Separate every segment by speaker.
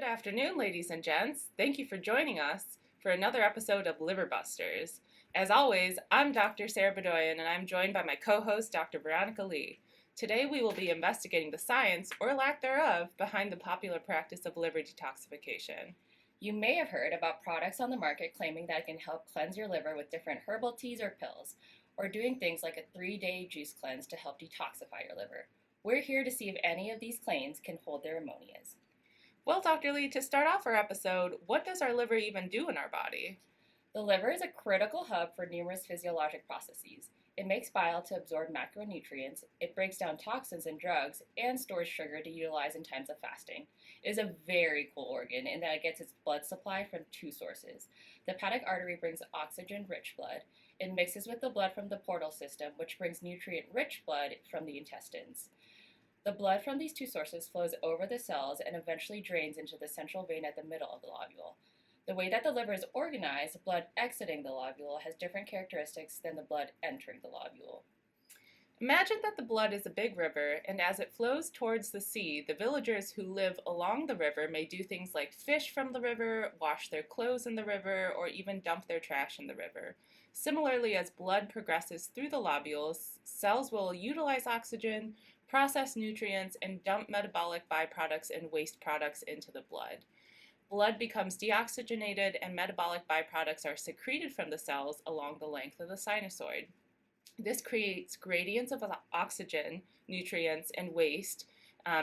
Speaker 1: afternoon, ladies and gents. Thank you for joining us for another episode of Liver Busters. As always, I'm Dr. Sarah Bedoyan, and I'm joined by my co-host, Dr. Veronica Lee. Today we will be investigating the science, or lack thereof, behind the popular practice of liver detoxification.
Speaker 2: You may have heard about products on the market claiming that it can help cleanse your liver with different herbal teas or pills, or doing things like a 3-day juice cleanse to help detoxify your liver. We're here to see if any of these claims can hold their ammonias.
Speaker 1: Well, Dr. Lee, to start off our episode, what does our liver even do in our body?
Speaker 2: The liver is a critical hub for numerous physiologic processes. It makes bile to absorb macronutrients, it breaks down toxins and drugs, and stores sugar to utilize in times of fasting. It is a very cool organ in that it gets its blood supply from two sources. The hepatic artery brings oxygen-rich blood. It mixes with the blood from the portal system, which brings nutrient-rich blood from the intestines. The blood from these two sources flows over the cells and eventually drains into the central vein at the middle of the lobule. The way that the liver is organized, blood exiting the lobule has different characteristics than the blood entering the lobule.
Speaker 1: Imagine that the blood is a big river, and as it flows towards the sea, the villagers who live along the river may do things like fish from the river, wash their clothes in the river, or even dump their trash in the river. Similarly, as blood progresses through the lobules, cells will utilize oxygen, process nutrients, and dump metabolic byproducts and waste products into the blood. Blood becomes deoxygenated and metabolic byproducts are secreted from the cells along the length of the sinusoid. This creates gradients of oxygen, nutrients, and waste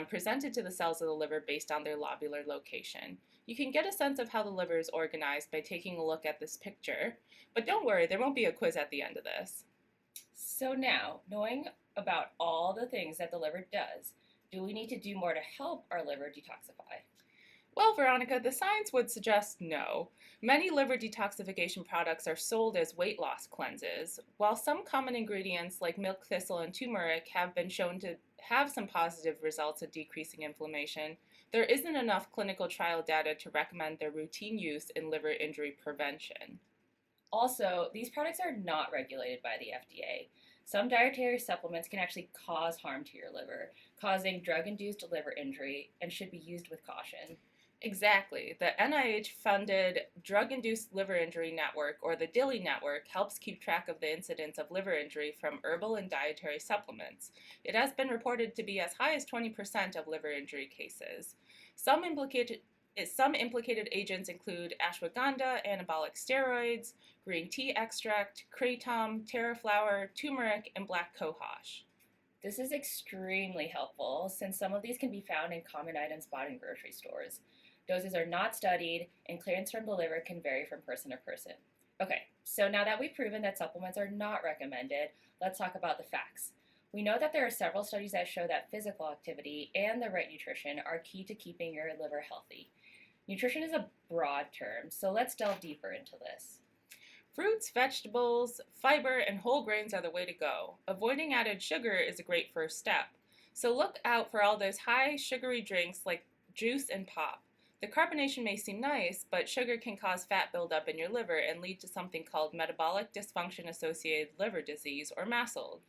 Speaker 1: presented to the cells of the liver based on their lobular location. You can get a sense of how the liver is organized by taking a look at this picture, but don't worry, there won't be a quiz at the end of this.
Speaker 2: So now, knowing about all the things that the liver does, do we need to do more to help our liver detoxify?
Speaker 1: Well, Veronica, the science would suggest no. Many liver detoxification products are sold as weight loss cleanses. While some common ingredients like milk thistle and turmeric have been shown to have some positive results of decreasing inflammation, there isn't enough clinical trial data to recommend their routine use in liver injury prevention.
Speaker 2: Also, these products are not regulated by the FDA. Some dietary supplements can actually cause harm to your liver, causing drug-induced liver injury, and should be used with caution.
Speaker 1: Exactly. The NIH-funded Drug-Induced Liver Injury Network, or the DILI network, helps keep track of the incidence of liver injury from herbal and dietary supplements. It has been reported to be as high as 20% of liver injury cases. Some implicated agents include ashwagandha, anabolic steroids, green tea extract, kratom, terraflower, turmeric, and black cohosh.
Speaker 2: This is extremely helpful since some of these can be found in common items bought in grocery stores. Doses are not studied, and clearance from the liver can vary from person to person. Okay, so now that we've proven that supplements are not recommended, let's talk about the facts. We know that there are several studies that show that physical activity and the right nutrition are key to keeping your liver healthy. Nutrition is a broad term, so let's delve deeper into this.
Speaker 1: Fruits, vegetables, fiber, and whole grains are the way to go. Avoiding added sugar is a great first step. So look out for all those high sugary drinks like juice and pop. The carbonation may seem nice, but sugar can cause fat buildup in your liver and lead to something called metabolic dysfunction-associated liver disease, or MASLD.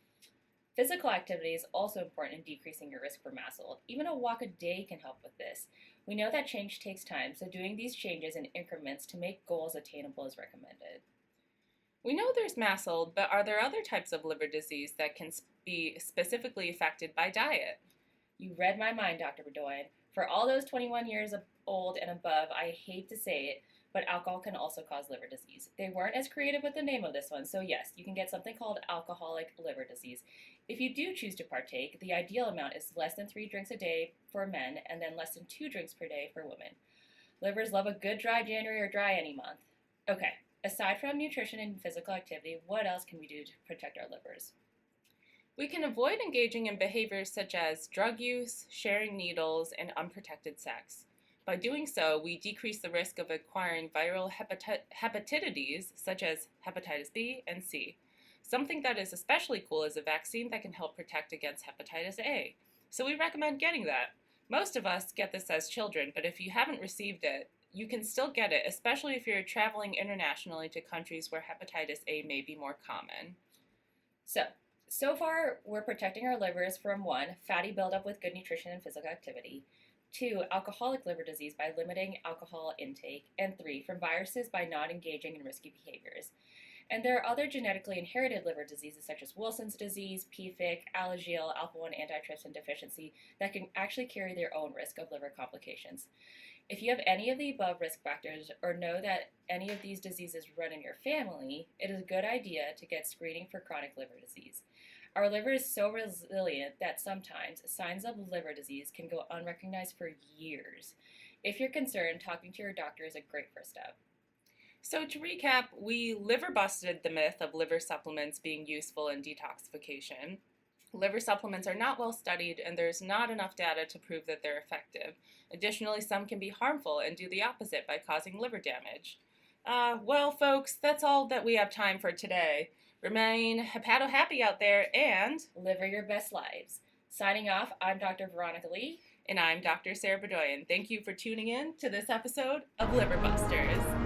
Speaker 2: Physical activity is also important in decreasing your risk for MASLD. Even a walk a day can help with this. We know that change takes time, so doing these changes in increments to make goals attainable is recommended.
Speaker 1: We know there's MASLD, but are there other types of liver disease that can be specifically affected by diet?
Speaker 2: You read my mind, Dr. Bedoyan. For all those 21 years old and above, I hate to say it, but alcohol can also cause liver disease. They weren't as creative with the name of this one, so yes, you can get something called alcoholic liver disease. If you do choose to partake, the ideal amount is less than 3 drinks a day for men and then less than 2 drinks per day for women. Livers love a good dry January or dry any month. Okay, aside from nutrition and physical activity, what else can we do to protect our livers?
Speaker 1: We can avoid engaging in behaviors such as drug use, sharing needles, and unprotected sex. By doing so, we decrease the risk of acquiring viral hepatitis, such as hepatitis B and C. Something that is especially cool is a vaccine that can help protect against hepatitis A. So we recommend getting that. Most of us get this as children, but if you haven't received it, you can still get it, especially if you're traveling internationally to countries where hepatitis A may be more common.
Speaker 2: So far, we're protecting our livers from 1, fatty buildup with good nutrition and physical activity, 2. Alcoholic liver disease by limiting alcohol intake. And 3. From viruses by not engaging in risky behaviors. And there are other genetically inherited liver diseases such as Wilson's disease, PFIC, Alagille, alpha-1 antitrypsin deficiency that can actually carry their own risk of liver complications. If you have any of the above risk factors or know that any of these diseases run in your family, it is a good idea to get screening for chronic liver disease. Our liver is so resilient that sometimes signs of liver disease can go unrecognized for years. If you're concerned, talking to your doctor is a great first step.
Speaker 1: So to recap, we liver busted the myth of liver supplements being useful in detoxification. Liver supplements are not well studied, and there's not enough data to prove that they're effective. Additionally, some can be harmful and do the opposite by causing liver damage. Well, folks, that's all that we have time for today. Remain hepato-happy out there and
Speaker 2: live your best lives. Signing off, I'm Dr. Veronica Lee.
Speaker 1: And I'm Dr. Sarah Bedoyan. Thank you for tuning in to this episode of Liver Busters.